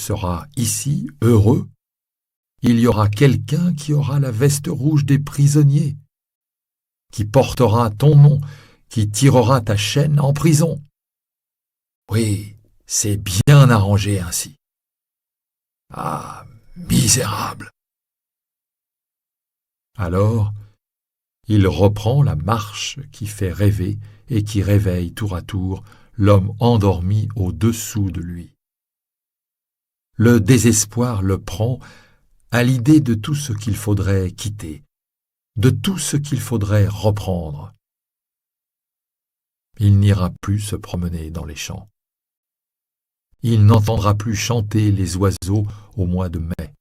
seras ici heureux. Il y aura quelqu'un qui aura la veste rouge des prisonniers, qui portera ton nom, qui tirera ta chaîne en prison. Oui, c'est bien arrangé ainsi. Ah, misérable! Alors, il reprend la marche qui fait rêver et qui réveille tour à tour l'homme endormi au-dessous de lui. Le désespoir le prend à l'idée de tout ce qu'il faudrait quitter, de tout ce qu'il faudrait reprendre. Il n'ira plus se promener dans les champs. Il n'entendra plus chanter les oiseaux au mois de mai.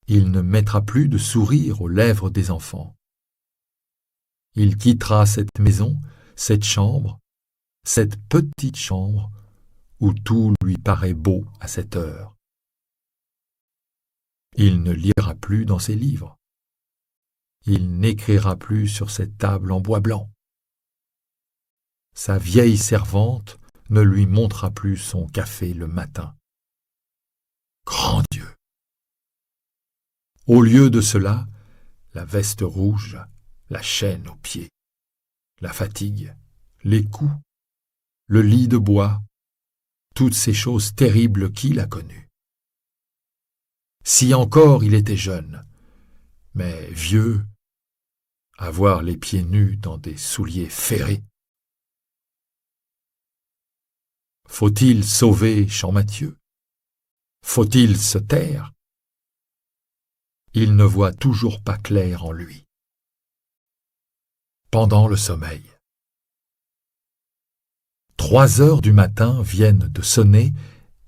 Il ne mettra plus de sourire aux lèvres des enfants. Il quittera cette maison, cette chambre, cette petite chambre où tout lui paraît beau à cette heure. Il ne lira plus dans ses livres. Il n'écrira plus sur cette table en bois blanc. Sa vieille servante ne lui montrera plus son café le matin. Grand Dieu! Au lieu de cela, la veste rouge, la chaîne aux pieds, la fatigue, les coups, le lit de bois, toutes ces choses terribles qu'il a connues. Si encore il était jeune, mais vieux, avoir les pieds nus dans des souliers ferrés. Faut-il sauver Champmathieu? Faut-il se taire? Il ne voit toujours pas clair en lui. Pendant le sommeil. 3 heures du matin viennent de sonner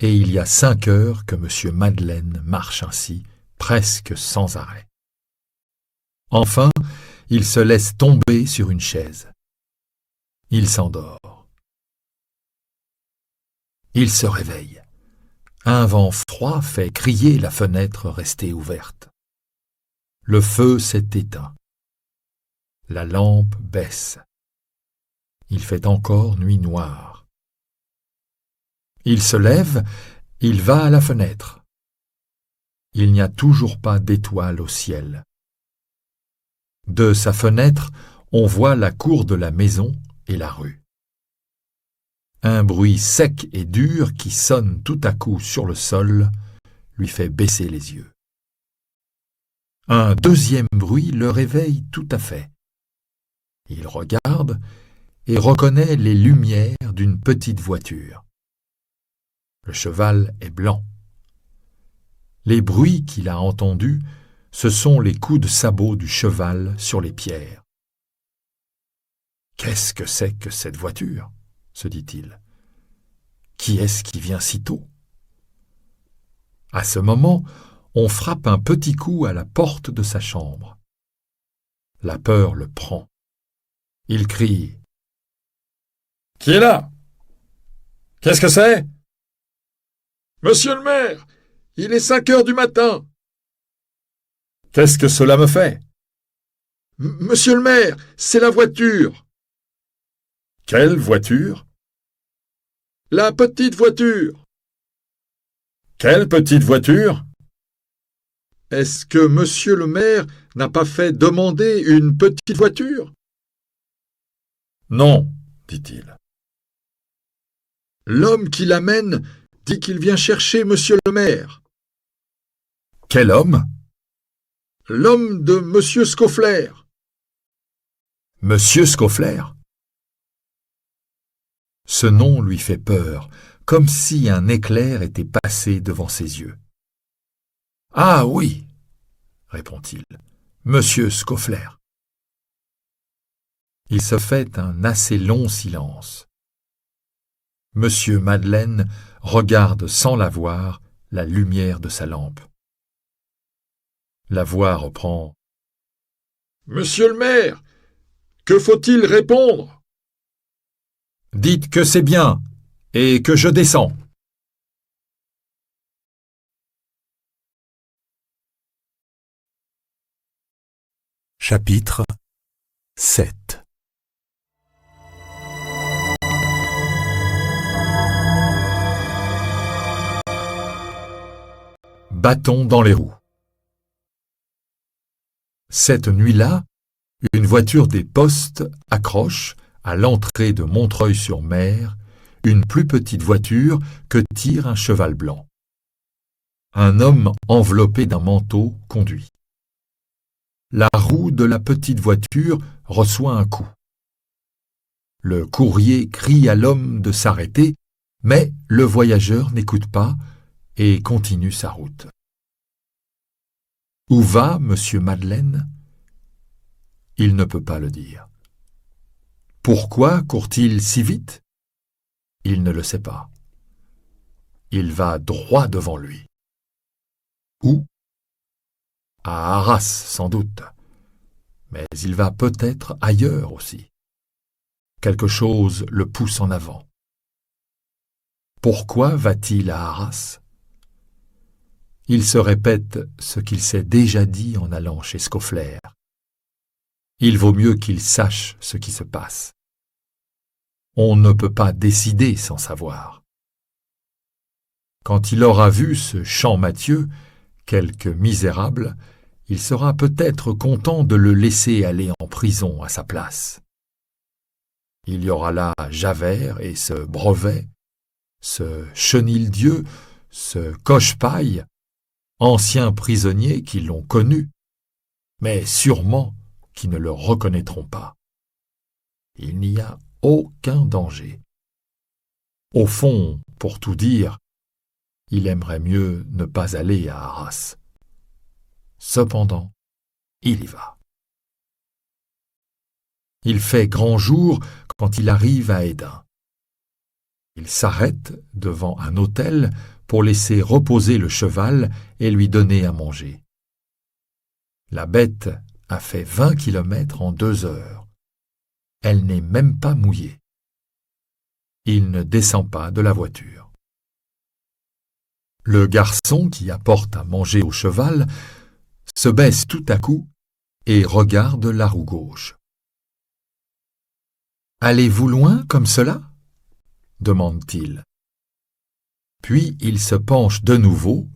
et il y a 5 heures que M. Madeleine marche ainsi, presque sans arrêt. Enfin, il se laisse tomber sur une chaise. Il s'endort. Il se réveille. Un vent froid fait crier la fenêtre restée ouverte. Le feu s'est éteint. La lampe baisse. Il fait encore nuit noire. Il se lève, il va à la fenêtre. Il n'y a toujours pas d'étoile au ciel. De sa fenêtre, on voit la cour de la maison et la rue. Un bruit sec et dur qui sonne tout à coup sur le sol lui fait baisser les yeux. Un deuxième bruit le réveille tout à fait. Il regarde et reconnaît les lumières d'une petite voiture. Le cheval est blanc. Les bruits qu'il a entendus, ce sont les coups de sabot du cheval sur les pierres. « Qu'est-ce que c'est que cette voiture ?» se dit-il. « Qui est-ce qui vient si tôt ?» À ce moment, on frappe un petit coup à la porte de sa chambre. La peur le prend. Il crie. « Qui est là? Qu'est-ce que c'est? »« Monsieur le maire, il est 5 heures du matin. »« Qu'est-ce que cela me fait? »« Monsieur le maire, c'est la voiture. »« Quelle voiture? »« La petite voiture. »« Quelle petite voiture? »« Est-ce que monsieur le maire n'a pas fait demander une petite voiture? »« Non, dit-il. »« L'homme qui l'amène dit qu'il vient chercher monsieur le maire. »« Quel homme? »« L'homme de monsieur Scaufflaire. »« Monsieur Scaufflaire ?» Ce nom lui fait peur, comme si un éclair était passé devant ses yeux. « Ah oui, répond-il, monsieur Scaufflaire. » Il se fait un assez long silence. Monsieur Madeleine regarde sans la voir la lumière de sa lampe. La voix reprend. « Monsieur le maire, que faut-il répondre? »« Dites que c'est bien et que je descends. » Chapitre 7. bâton dans les roues. Cette nuit-là, une voiture des postes accroche, à l'entrée de Montreuil-sur-Mer, une plus petite voiture que tire un cheval blanc. Un homme enveloppé d'un manteau conduit. La roue de la petite voiture reçoit un coup. Le courrier crie à l'homme de s'arrêter, mais le voyageur n'écoute pas et continue sa route. Où va monsieur Madeleine? Il ne peut pas le dire. Pourquoi court-il si vite? Il ne le sait pas. Il va droit devant lui. Où? À Arras, sans doute. Mais il va peut-être ailleurs aussi. Quelque chose le pousse en avant. Pourquoi va-t-il à Arras? Il se répète ce qu'il s'est déjà dit en allant chez Scaufflaire. Il vaut mieux qu'il sache ce qui se passe. On ne peut pas décider sans savoir. Quand il aura vu ce Champmathieu, quelque misérable, il sera peut-être content de le laisser aller en prison à sa place. Il y aura là Javert et ce Brevet, ce Chenildieu, ce Cochepaille, anciens prisonniers qui l'ont connu, mais sûrement qui ne le reconnaîtront pas. Il n'y a aucun danger. Au fond, pour tout dire, il aimerait mieux ne pas aller à Arras. Cependant, il y va. Il fait grand jour quand il arrive à Hesdin. Il s'arrête devant un hôtel pour laisser reposer le cheval et lui donner à manger. La bête a fait 20 kilomètres en 2 heures. Elle n'est même pas mouillée. Il ne descend pas de la voiture. Le garçon qui apporte à manger au cheval se baisse tout à coup et regarde la roue gauche. « Allez-vous loin comme cela ?» demande-t-il. Puis il se penche de nouveau,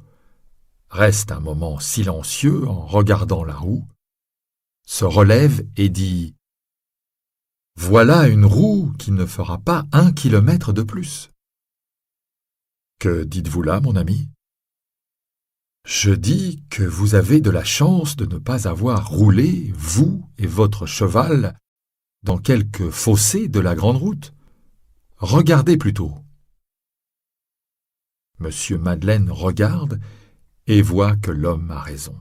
reste un moment silencieux en regardant la roue, se relève et dit « Voilà une roue qui ne fera pas 1 kilomètre de plus. » Que dites-vous là, mon ami? Je dis que vous avez de la chance de ne pas avoir roulé, vous et votre cheval, dans quelque fossé de la grande route. Regardez plutôt. Monsieur Madeleine regarde et voit que l'homme a raison.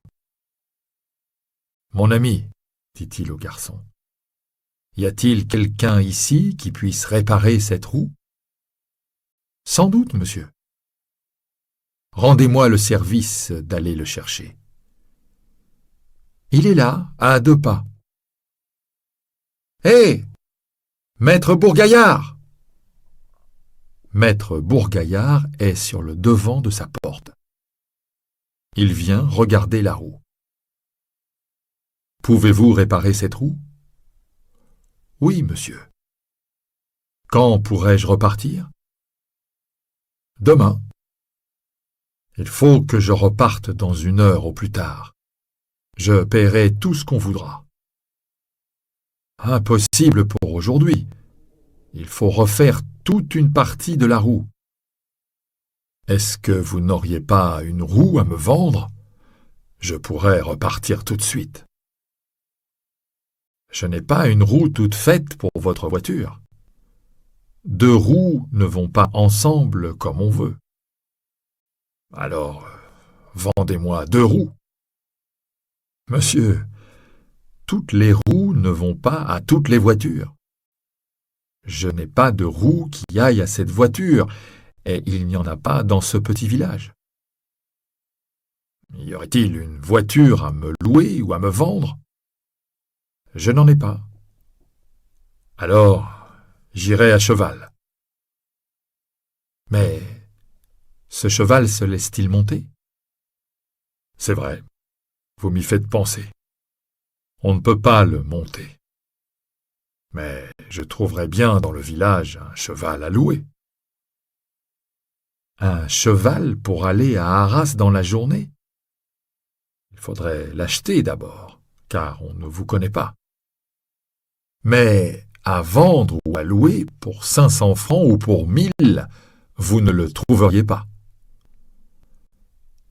« Mon ami, dit-il au garçon, y a-t-il quelqu'un ici qui puisse réparer cette roue? »« Sans doute, monsieur. »« Rendez-moi le service d'aller le chercher. »« Il est là, à 2 pas. »« Hé, maître Bourgaillard !» Maître Bourgaillard est sur le devant de sa porte. Il vient regarder la roue. « Pouvez-vous réparer cette roue? »« Oui, monsieur. »« Quand pourrais-je repartir? »« Demain. »« Il faut que je reparte dans 1 heure au plus tard. Je paierai tout ce qu'on voudra. »« Impossible pour aujourd'hui. Il faut refaire toute une partie de la roue. »« Est-ce que vous n'auriez pas une roue à me vendre? Je pourrais repartir tout de suite. »« Je n'ai pas une roue toute faite pour votre voiture. 2 roues ne vont pas ensemble comme on veut. Alors, vendez-moi 2 roues. »« Monsieur, toutes les roues ne vont pas à toutes les voitures. Je n'ai pas de roue qui aille à cette voiture, et il n'y en a pas dans ce petit village. Y aurait-il une voiture à me louer ou à me vendre? Je n'en ai pas. Alors, j'irai à cheval. Mais ce cheval se laisse-t-il monter? C'est vrai, vous m'y faites penser. On ne peut pas le monter. Mais je trouverai bien dans le village un cheval à louer. Un cheval pour aller à Arras dans la journée? Il faudrait l'acheter d'abord, car on ne vous connaît pas. Mais à vendre ou à louer pour 500 francs ou pour 1000, vous ne le trouveriez pas.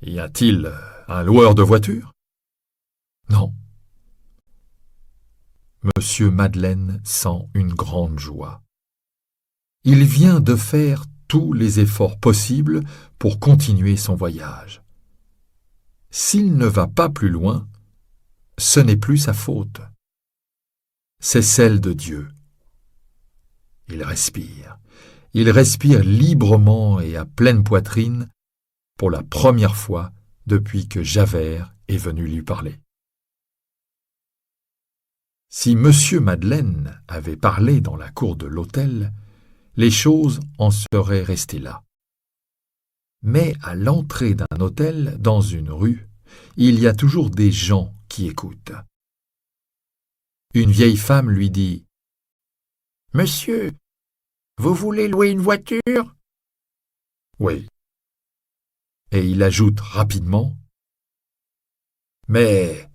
Y a-t-il un loueur de voitures? Non. Monsieur Madeleine sent une grande joie. Il vient de faire tous les efforts possibles pour continuer son voyage. S'il ne va pas plus loin, ce n'est plus sa faute. C'est celle de Dieu. Il respire. Il respire librement et à pleine poitrine pour la première fois depuis que Javert est venu lui parler. Si Monsieur Madeleine avait parlé dans la cour de l'hôtel, les choses en seraient restées là. Mais à l'entrée d'un hôtel dans une rue, il y a toujours des gens qui écoutent. Une vieille femme lui dit « Monsieur, vous voulez louer une voiture ?» « Oui. » Et il ajoute rapidement « Mais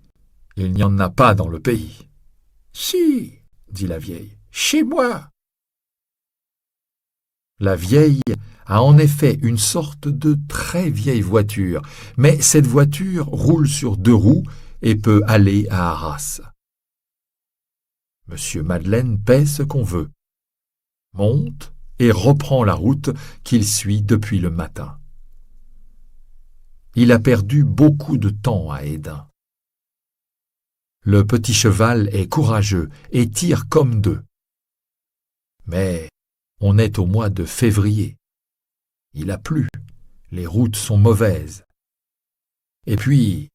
il n'y en a pas dans le pays. »« Si, » dit la vieille, « chez moi. » La vieille a en effet une sorte de très vieille voiture, mais cette voiture roule sur 2 roues et peut aller à Arras. Monsieur Madeleine paie ce qu'on veut, monte et reprend la route qu'il suit depuis le matin. Il a perdu beaucoup de temps à Hesdin. Le petit cheval est courageux et tire comme 2. Mais on est au mois de février. Il a plu, les routes sont mauvaises. Et puis,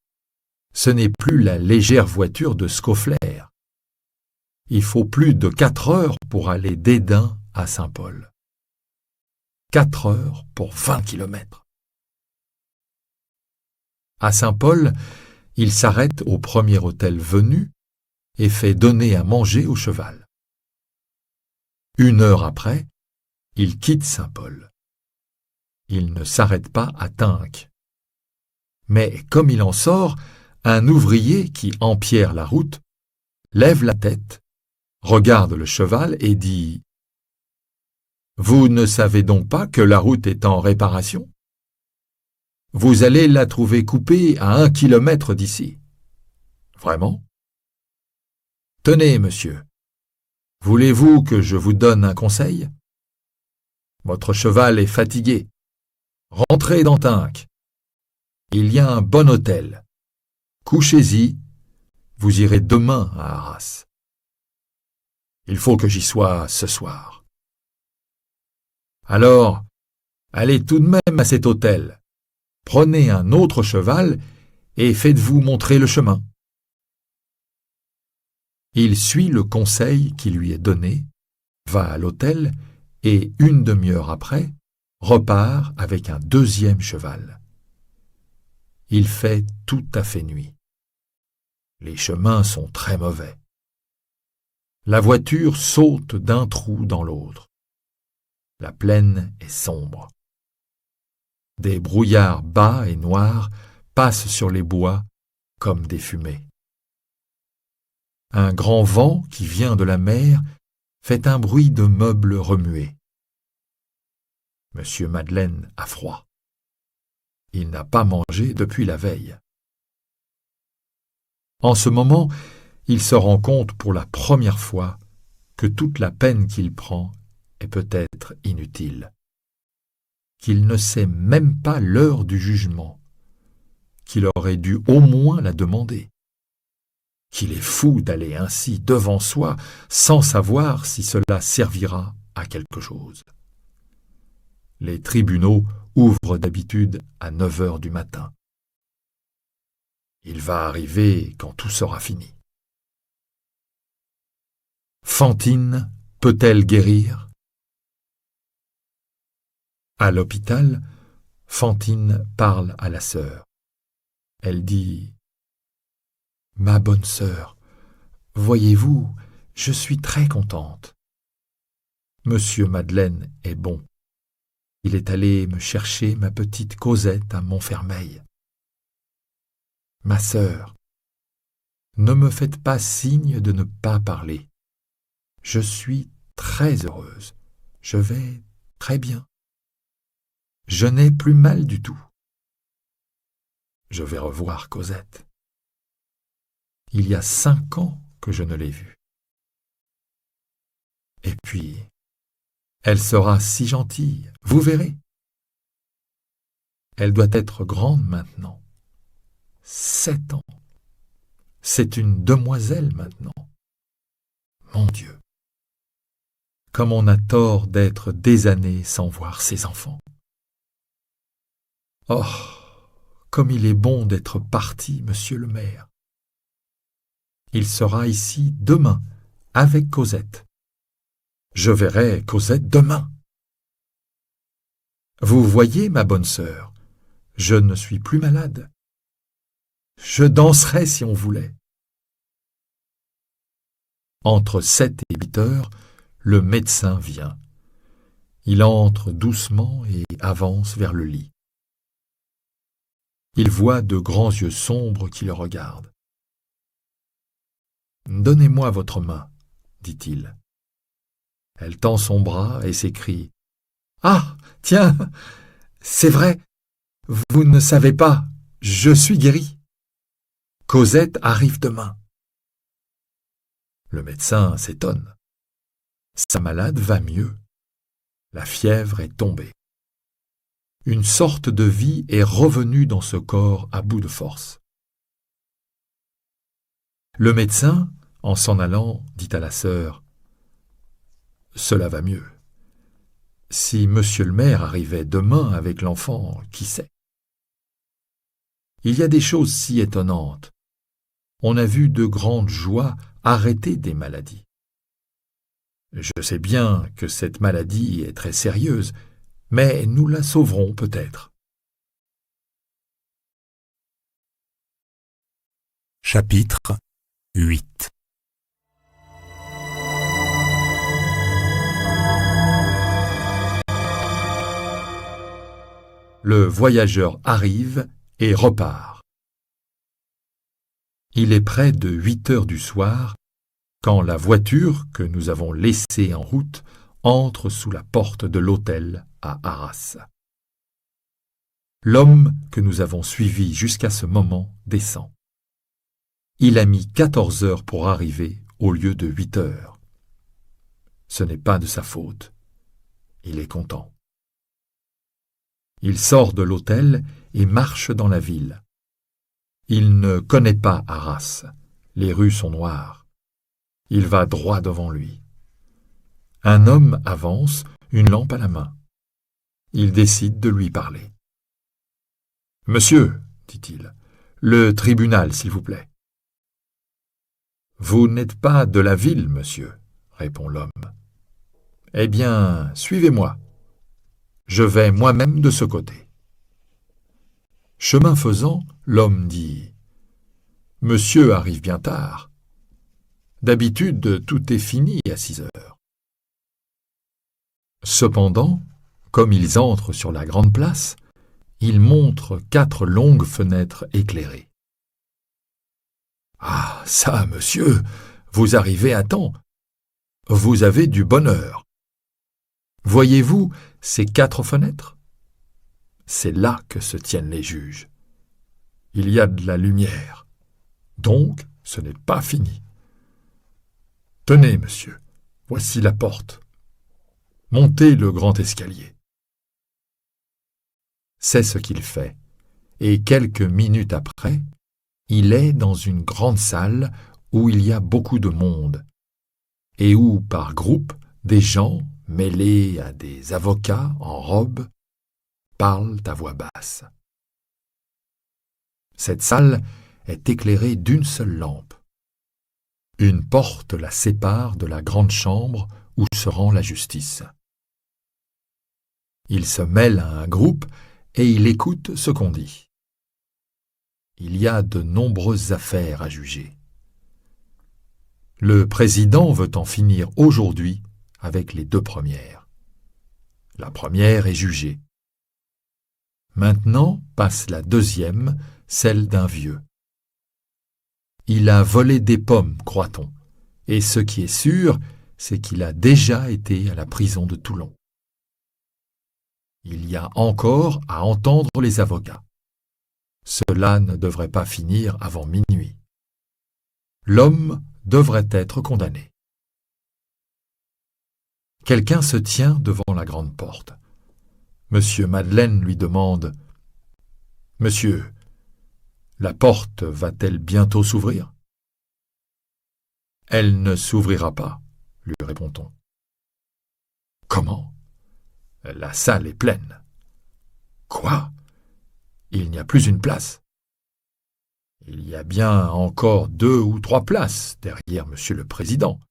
ce n'est plus la légère voiture de Scaufflaire. Il faut plus de 4 heures pour aller d'Hesdin à Saint-Paul. 4 heures pour 20 kilomètres. À Saint-Paul, il s'arrête au premier hôtel venu et fait donner à manger au cheval. 1 heure après, il quitte Saint-Paul. Il ne s'arrête pas à Tinques. Mais comme il en sort, un ouvrier qui empierre la route lève la tête, regarde le cheval et dit « Vous ne savez donc pas que la route est en réparation? Vous allez la trouver coupée à 1 kilomètre d'ici. » « Vraiment? » « Tenez, monsieur, voulez-vous que je vous donne un conseil? Votre cheval est fatigué. Rentrez dans Tinques. Il y a un bon hôtel. Couchez-y, vous irez demain à Arras. Il faut que j'y sois ce soir. Alors, allez tout de même à cet hôtel. Prenez un autre cheval et faites-vous montrer le chemin. Il suit le conseil qui lui est donné, va à l'hôtel et 1 demi-heure après, repart avec un 2e cheval. Il fait tout à fait nuit. Les chemins sont très mauvais. La voiture saute d'un trou dans l'autre. La plaine est sombre. Des brouillards bas et noirs passent sur les bois comme des fumées. Un grand vent qui vient de la mer fait un bruit de meubles remués. Monsieur Madeleine a froid. Il n'a pas mangé depuis la veille. En ce moment, il se rend compte pour la première fois que toute la peine qu'il prend est peut-être inutile, qu'il ne sait même pas l'heure du jugement, qu'il aurait dû au moins la demander, qu'il est fou d'aller ainsi devant soi sans savoir si cela servira à quelque chose. Les tribunaux ouvrent d'habitude à 9 heures du matin. Il va arriver quand tout sera fini. Fantine peut-elle guérir? À l'hôpital, Fantine parle à la sœur. Elle dit « Ma bonne sœur, voyez-vous, je suis très contente. Monsieur Madeleine est bon. Il est allé me chercher ma petite Cosette à Montfermeil. Ma sœur, ne me faites pas signe de ne pas parler. Je suis très heureuse. Je vais très bien. Je n'ai plus mal du tout. Je vais revoir Cosette. Il y a 5 ans que je ne l'ai vue. Et puis, elle sera si gentille, vous verrez. Elle doit être grande maintenant. 7 ans. C'est une demoiselle maintenant. Mon Dieu, comme on a tort d'être des années sans voir ses enfants. Oh, comme il est bon d'être parti, monsieur le maire. Il sera ici demain, avec Cosette. Je verrai Cosette demain. Vous voyez, ma bonne sœur, je ne suis plus malade. Je danserais si on voulait. Entre 7 et 8 heures, le médecin vient. Il entre doucement et avance vers le lit. Il voit de grands yeux sombres qui le regardent. « Donnez-moi votre main, dit-il. Elle tend son bras et s'écrie « Ah, tiens, c'est vrai, vous ne savez pas, je suis guérie. Cosette arrive demain. » Le médecin s'étonne. Sa malade va mieux. La fièvre est tombée. Une sorte de vie est revenue dans ce corps à bout de force. Le médecin, en s'en allant, dit à la sœur « Cela va mieux. Si monsieur le maire arrivait demain avec l'enfant, qui sait ? Il y a des choses si étonnantes. On a vu de grandes joies arrêter des maladies. Je sais bien que cette maladie est très sérieuse, mais nous la sauverons peut-être. » Chapitre 8. Le voyageur arrive et repart. Il est près de 8 heures du soir quand la voiture que nous avons laissée en route entre sous la porte de l'hôtel à Arras. L'homme que nous avons suivi jusqu'à ce moment descend. Il a mis 14 heures pour arriver au lieu de 8 heures. Ce n'est pas de sa faute. Il est content. Il sort de l'hôtel et marche dans la ville. Il ne connaît pas Arras. Les rues sont noires. Il va droit devant lui. Un homme avance, une lampe à la main. Il décide de lui parler. « Monsieur, dit-il, le tribunal, s'il vous plaît. »« Vous n'êtes pas de la ville, monsieur, répond l'homme. »« Eh bien, suivez-moi. Je vais moi-même de ce côté. » Chemin faisant, l'homme dit « Monsieur arrive bien tard. D'habitude, tout est fini à 6 heures. » Cependant, comme ils entrent sur la grande place, ils montrent 4 longues fenêtres éclairées. « Ah, ça, monsieur, vous arrivez à temps. Vous avez du bonheur. Voyez-vous ces 4 fenêtres ? C'est là que se tiennent les juges. Il y a de la lumière. Donc, ce n'est pas fini. Tenez, monsieur, voici la porte. Montez le grand escalier. » C'est ce qu'il fait, et quelques minutes après, il est dans une grande salle où il y a beaucoup de monde, et où, par groupe, des gens, mêlés à des avocats en robe, parlent à voix basse. Cette salle est éclairée d'une seule lampe. Une porte la sépare de la grande chambre où se rend la justice. Il se mêle à un groupe et il écoute ce qu'on dit. Il y a de nombreuses affaires à juger. Le président veut en finir aujourd'hui avec les 2 premières. La première est jugée. Maintenant passe la 2e, celle d'un vieux. Il a volé des pommes, croit-on, et ce qui est sûr, c'est qu'il a déjà été à la prison de Toulon. Il y a encore à entendre les avocats. Cela ne devrait pas finir avant minuit. L'homme devrait être condamné. Quelqu'un se tient devant la grande porte. Monsieur Madeleine lui demande « Monsieur, la porte va-t-elle bientôt s'ouvrir ?»« Elle ne s'ouvrira pas, » lui répond-on. « Comment ? La salle est pleine. »« Quoi ? Il n'y a plus une place. »« Il y a bien encore 2 ou 3 places derrière Monsieur le Président,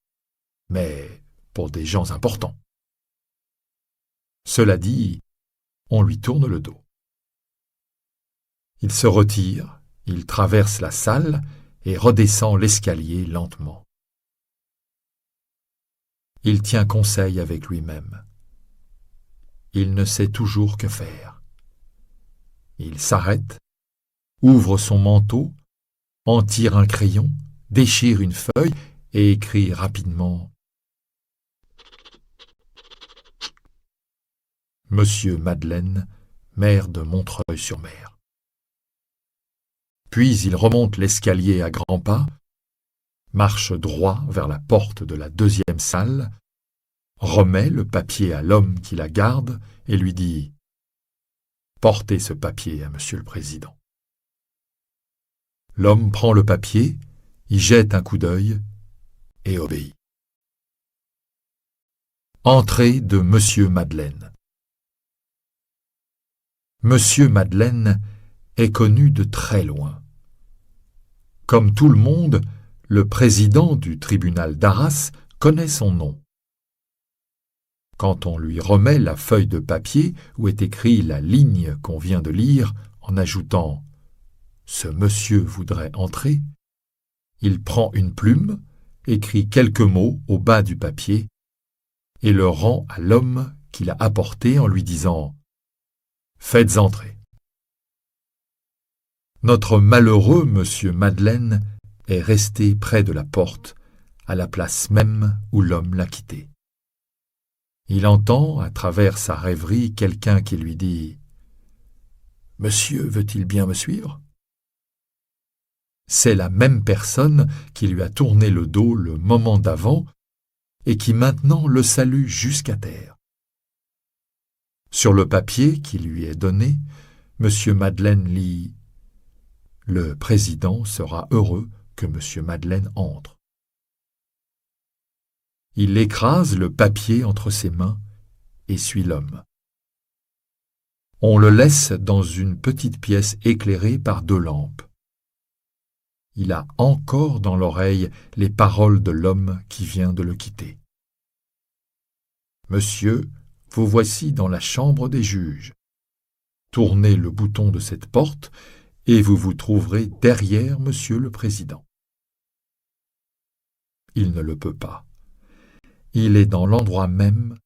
mais pour des gens importants. » Cela dit, on lui tourne le dos. Il se retire, il traverse la salle et redescend l'escalier lentement. Il tient conseil avec lui-même. Il ne sait toujours que faire. Il s'arrête, ouvre son manteau, en tire un crayon, déchire une feuille et écrit rapidement « Monsieur Madeleine, maire de Montreuil-sur-Mer ». Puis il remonte l'escalier à grands pas, marche droit vers la porte de la 2e salle, remet le papier à l'homme qui la garde et lui dit « Portez ce papier à Monsieur le Président ». L'homme prend le papier, y jette un coup d'œil et obéit. Entrée de Monsieur Madeleine. Monsieur Madeleine est connu de très loin. Comme tout le monde, le président du tribunal d'Arras connaît son nom. Quand on lui remet la feuille de papier où est écrit la ligne qu'on vient de lire, en ajoutant « Ce monsieur voudrait entrer », il prend une plume, écrit quelques mots au bas du papier et le rend à l'homme qui l'a apporté en lui disant « Faites entrer ». Notre malheureux monsieur Madeleine est resté près de la porte, à la place même où l'homme l'a quitté. Il entend, à travers sa rêverie, quelqu'un qui lui dit « Monsieur veut-il bien me suivre ?» C'est la même personne qui lui a tourné le dos le moment d'avant et qui maintenant le salue jusqu'à terre. Sur le papier qui lui est donné, monsieur Madeleine lit « Le président sera heureux que monsieur Madeleine entre ». Il écrase le papier entre ses mains et suit l'homme. On le laisse dans une petite pièce éclairée par 2 lampes. Il a encore dans l'oreille les paroles de l'homme qui vient de le quitter. « Monsieur, vous voici dans la chambre des juges. Tournez le bouton de cette porte et vous vous trouverez derrière Monsieur le Président. » Il ne le peut pas. Il est dans l'endroit même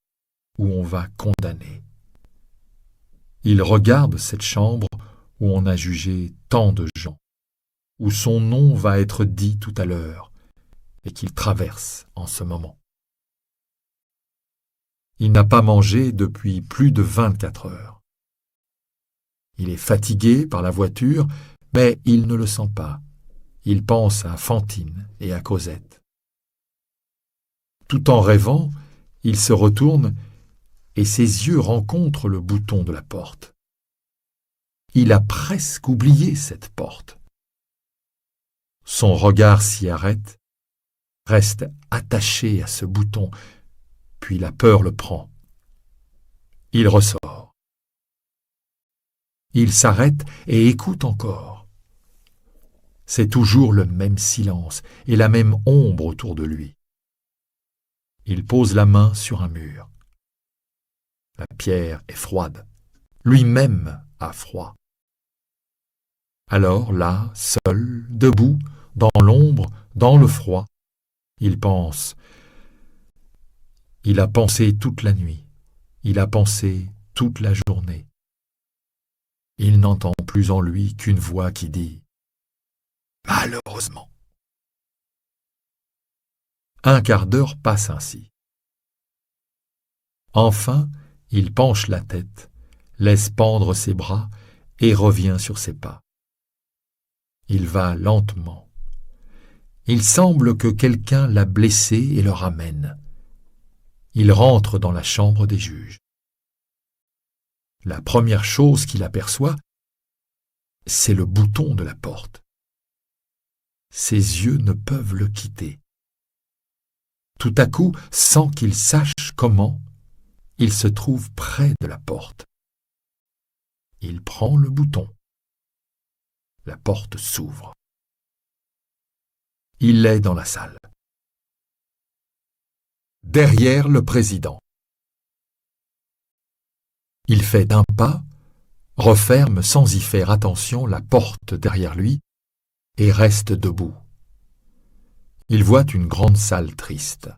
où on va condamner. Il regarde cette chambre où on a jugé tant de gens, où son nom va être dit tout à l'heure et qu'il traverse en ce moment. Il n'a pas mangé depuis plus de 24 heures. Il est fatigué par la voiture, mais il ne le sent pas. Il pense à Fantine et à Cosette. Tout en rêvant, il se retourne et ses yeux rencontrent le bouton de la porte. Il a presque oublié cette porte. Son regard s'y arrête, reste attaché à ce bouton, puis la peur le prend. Il ressort. Il s'arrête et écoute encore. C'est toujours le même silence et la même ombre autour de lui. Il pose la main sur un mur. La pierre est froide. Lui-même a froid. Alors là, seul, debout, dans l'ombre, dans le froid, il pense. Il a pensé toute la nuit. Il a pensé toute la journée. Il n'entend plus en lui qu'une voix qui dit « Malheureusement ». Un quart d'heure passe ainsi. Enfin, il penche la tête, laisse pendre ses bras et revient sur ses pas. Il va lentement. Il semble que quelqu'un l'a blessé et le ramène. Il rentre dans la chambre des juges. La première chose qu'il aperçoit, c'est le bouton de la porte. Ses yeux ne peuvent le quitter. Tout à coup, sans qu'il sache comment, il se trouve près de la porte. Il prend le bouton. La porte s'ouvre. Il est dans la salle. Derrière le président. Il fait d'un pas, referme sans y faire attention la porte derrière lui et reste debout. Il voit une grande salle triste.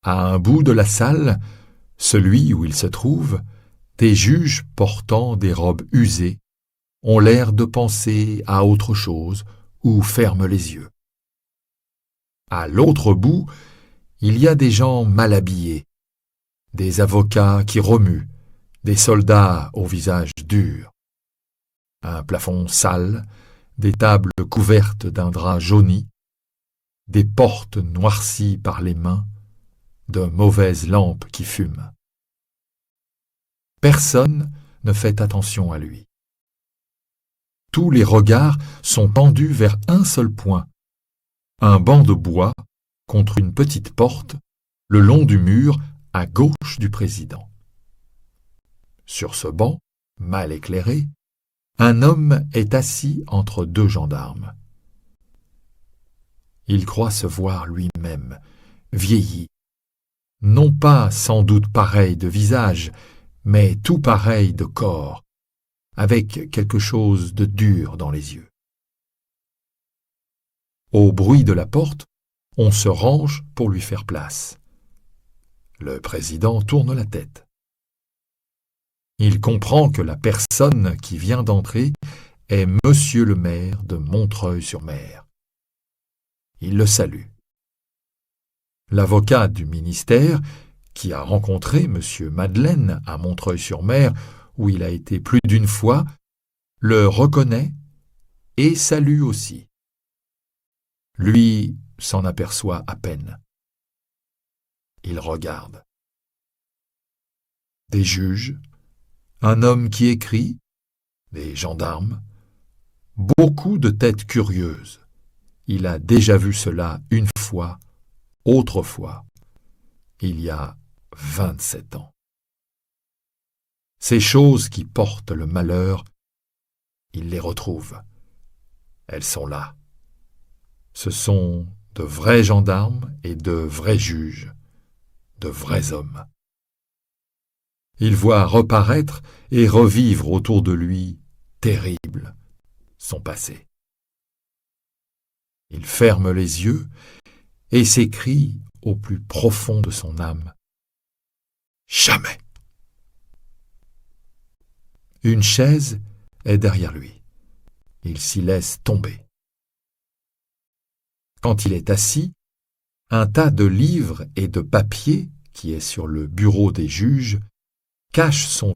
À un bout de la salle, celui où il se trouve, des juges portant des robes usées ont l'air de penser à autre chose ou ferment les yeux. À l'autre bout, il y a des gens mal habillés, des avocats qui remuent, des soldats au visage dur, un plafond sale, des tables couvertes d'un drap jauni, des portes noircies par les mains, de mauvaises lampes qui fument. Personne ne fait attention à lui. Tous les regards sont tendus vers un seul point, un banc de bois contre une petite porte, le long du mur à gauche du président. Sur ce banc, mal éclairé, un homme est assis entre deux gendarmes. Il croit se voir lui-même, vieilli, non pas sans doute pareil de visage, mais tout pareil de corps, avec quelque chose de dur dans les yeux. Au bruit de la porte, on se range pour lui faire place. Le président tourne la tête. Il comprend que la personne qui vient d'entrer est monsieur le maire de Montreuil-sur-Mer. Il le salue. L'avocat du ministère, qui a rencontré monsieur Madeleine à Montreuil-sur-Mer, où il a été plus d'une fois, le reconnaît et salue aussi. Lui s'en aperçoit à peine. Il regarde. Des juges, un homme qui écrit, des gendarmes, beaucoup de têtes curieuses. Il a déjà vu cela une fois, autrefois, il y a 27 ans. Ces choses qui portent le malheur, il les retrouve. Elles sont là. Ce sont de vrais gendarmes et de vrais juges, de vrais hommes. Il voit reparaître et revivre autour de lui, terrible, son passé. Il ferme les yeux et s'écrie au plus profond de son âme: jamais! Une chaise est derrière lui. Il s'y laisse tomber. Quand il est assis, un tas de livres et de papiers qui est sur le bureau des juges cache son